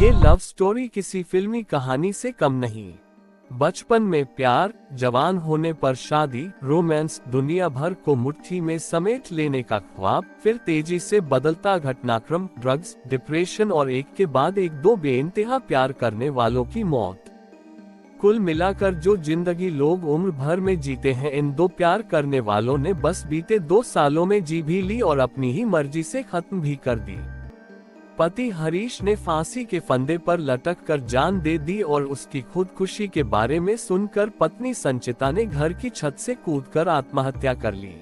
ये love story किसी फिल्मी कहानी से कम नहीं। बचपन में प्यार, जवान होने पर शादी, रोमांस, दुनिया भर को मुट्ठी में समेट लेने का ख्वाब, फिर तेजी से बदलता घटनाक्रम, ड्रग्स, डिप्रेशन और एक के बाद एक दो बेइंतहा प्यार करने वालों की मौत। कुल मिलाकर जो जिंदगी लोग उम्र भर में जीते हैं, इन दो प्यार करने वालों ने बस बीते 2 सालों में जी भी ली और अपनी ही मर्जी से खत्म भी कर दी। पति हरीश ने फांसी के फंदे पर लटक कर जान दे दी और उसकी खुदकुशी के बारे में सुनकर पत्नी संचिता ने घर की छत से कूदकर आत्महत्या कर ली।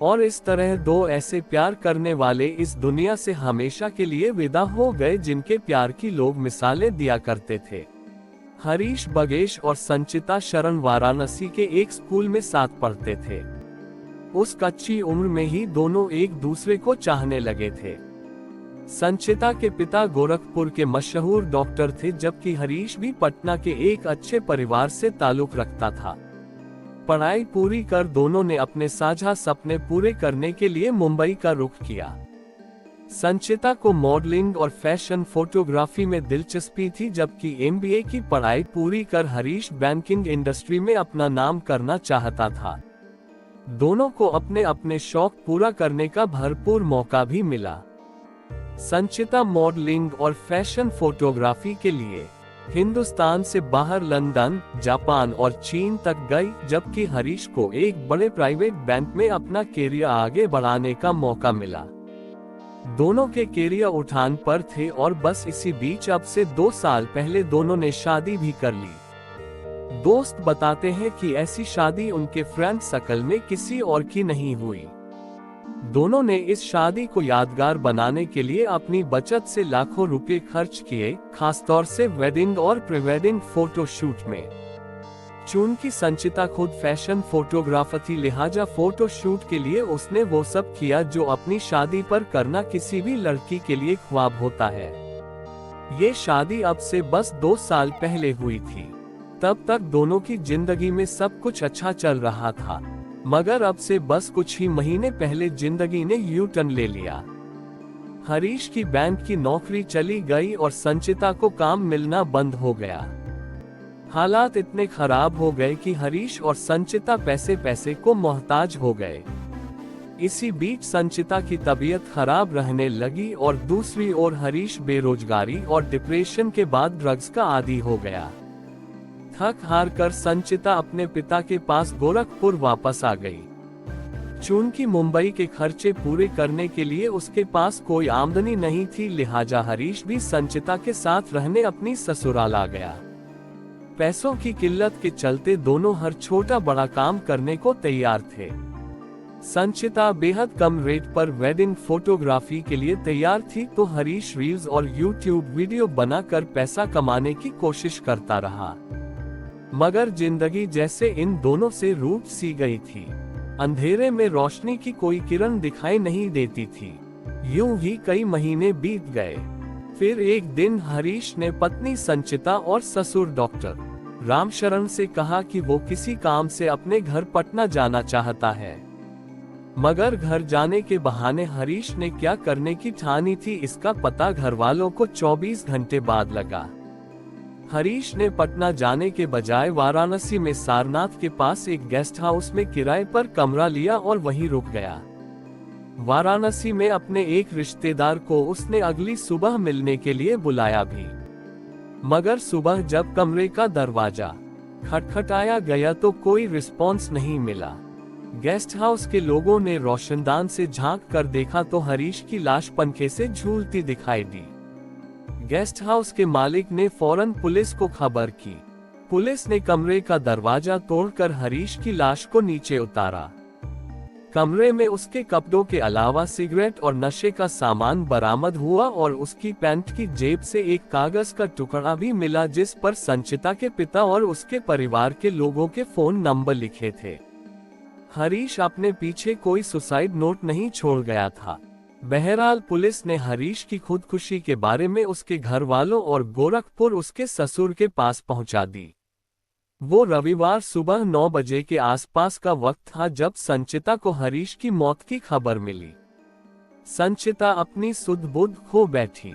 और इस तरह दो ऐसे प्यार करने वाले इस दुनिया से हमेशा के लिए विदा हो गए जिनके प्यार की लोग मिसालें दिया करते थे। हरीश बगेश और संचिता शरण वाराणसी के एक स्कूल में साथ पढ़ते थे। उस कच्ची उम्र में ही दोनों एक दूसरे को चाहने लगे थे। संचिता के पिता गोरखपुर के मशहूर डॉक्टर थे, जबकि हरीश भी पटना के एक अच्छे परिवार से ताल्लुक रखता था। पढ़ाई पूरी कर दोनों ने अपने साझा सपने पूरे करने के लिए मुंबई का रुख किया। संचिता को मॉडलिंग और फैशन फोटोग्राफी में दिलचस्पी थी, जबकि MBA की पढ़ाई पूरी कर हरीश बैंकिंग इंडस्ट्री में अपना नाम करना चाहता था। दोनों को अपने अपने शौक पूरा करने का भरपूर मौका भी मिला। संचिता मॉडलिंग और फैशन फोटोग्राफी के लिए हिंदुस्तान से बाहर लंदन, जापान और चीन तक गई, जबकि हरीश को एक बड़े प्राइवेट बैंक में अपना कैरियर आगे बढ़ाने का मौका मिला। दोनों के कैरियर उठान पर थे और बस इसी बीच अब से 2 साल पहले दोनों ने शादी भी कर ली। दोस्त बताते हैं कि ऐसी शादी उनके फ्रेंड सर्कल में किसी और की नहीं हुई। दोनों ने इस शादी को यादगार बनाने के लिए अपनी बचत से लाखों रुपए खर्च किए, खासतौर से वेडिंग और प्री-वेडिंग फोटो शूट में। चूंकि संचिता खुद फैशन फोटोग्राफर थी, लिहाजा फोटो शूट के लिए उसने वो सब किया जो अपनी शादी पर करना किसी भी लड़की के लिए ख्वाब होता है। ये शादी अब से बस 2 साल पहले हुई थी। तब तक दोनों की जिंदगी में सब कुछ अच्छा चल रहा था, मगर अब से बस कुछ ही महीने पहले जिंदगी ने यू टर्न ले लिया। हरीश की बैंक की नौकरी चली गई और संचिता को काम मिलना बंद हो गया। हालात इतने खराब हो गए कि हरीश और संचिता पैसे को मोहताज हो गए। इसी बीच संचिता की तबीयत खराब रहने लगी और दूसरी ओर हरीश बेरोजगारी और डिप्रेशन के बाद ड्रग्स का आदी हो गया। थक हार कर संचिता अपने पिता के पास गोरखपुर वापस आ गई। चूंकि मुंबई के खर्चे पूरे करने के लिए उसके पास कोई आमदनी नहीं थी, लिहाजा हरीश भी संचिता के साथ रहने अपनी ससुराल आ गया। पैसों की किल्लत के चलते दोनों हर छोटा बड़ा काम करने को तैयार थे। संचिता बेहद कम रेट पर वेडिंग फोटोग्राफी के लिए तैयार थी, तो हरीश रील्स और YouTube वीडियो बनाकर पैसा कमाने की कोशिश करता रहा। मगर जिंदगी जैसे इन दोनों से रूठ सी गई थी। अंधेरे में रोशनी की कोई किरण दिखाई नहीं देती थी। यूं ही कई महीने बीत गए। फिर एक दिन हरीश ने पत्नी संचिता और ससुर डॉक्टर रामशरण से कहा कि वो किसी काम से अपने घर पटना जाना चाहता है। मगर घर जाने के बहाने हरीश ने क्या करने की ठानी थी, इसका पता घर वालों को 24 घंटे बाद लगा। हरीश ने पटना जाने के बजाय वाराणसी में सारनाथ के पास एक गेस्ट हाउस में किराए पर कमरा लिया और वहीं रुक गया। वाराणसी में अपने एक रिश्तेदार को उसने अगली सुबह मिलने के लिए बुलाया भी। मगर सुबह जब कमरे का दरवाजा खटखटाया गया तो कोई रिस्पॉन्स नहीं मिला। गेस्ट हाउस के लोगों ने रोशनदान से झांक कर देखा तो हरीश की लाश पंखे से झूलती दिखाई दी। गेस्ट हाउस के मालिक ने फौरन पुलिस को खबर की। पुलिस ने कमरे का दरवाजा तोड़कर हरीश की लाश को नीचे उतारा। कमरे में उसके कपड़ों के अलावा सिगरेट और नशे का सामान बरामद हुआ और उसकी पैंट की जेब से एक कागज का टुकड़ा भी मिला, जिस पर संचिता के पिता और उसके परिवार के लोगों के फोन नंबर लिखे थे। हरीश अपने पीछे कोई सुसाइड नोट नहीं छोड़ गया था। बहरहाल पुलिस ने हरीश की खुदकुशी के बारे में उसके घर वालों और गोरखपुर उसके ससुर के पास पहुंचा दी। वो रविवार सुबह 9 बजे के आसपास का वक्त था जब संचिता को हरीश की मौत की खबर मिली। संचिता अपनी सुध बुध खो बैठी।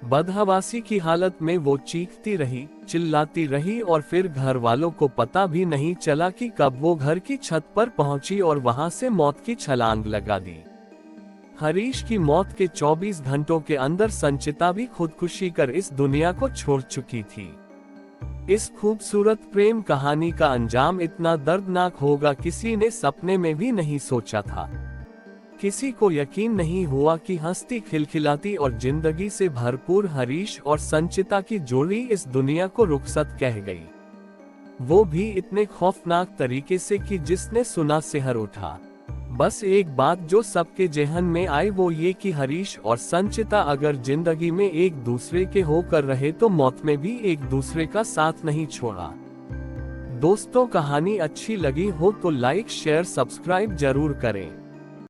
बदहवासी की हालत में वो चीखती रही, चिल्लाती रही और फिर घर वालों को पता भी नहीं चला कि कब वो घर की छत पर पहुंची और वहां से मौत की छलांग लगा दी। हरीश की मौत के 24 घंटों के अंदर संचिता भी खुदकुशी कर इस दुनिया को छोड़ चुकी थी। इस खूबसूरत प्रेम कहानी का अंजाम इतना दर्दनाक होगा किसी ने सपने में भी नहीं सोचा था। किसी को यकीन नहीं हुआ कि हंसती खिलखिलाती और जिंदगी से भरपूर हरीश और संचिता की जोड़ी इस दुनिया को रुखसत कह गई, वो भी इतने खौफनाक तरीके से कि जिसने सुना सिहर उठा। बस एक बात जो सबके जहन में आई वो ये कि हरीश और संचिता अगर जिंदगी में एक दूसरे के होकर रहे तो मौत में भी एक दूसरे का साथ नहीं छोड़ा। दोस्तों, कहानी अच्छी लगी हो तो लाइक शेयर सब्सक्राइब जरूर करें।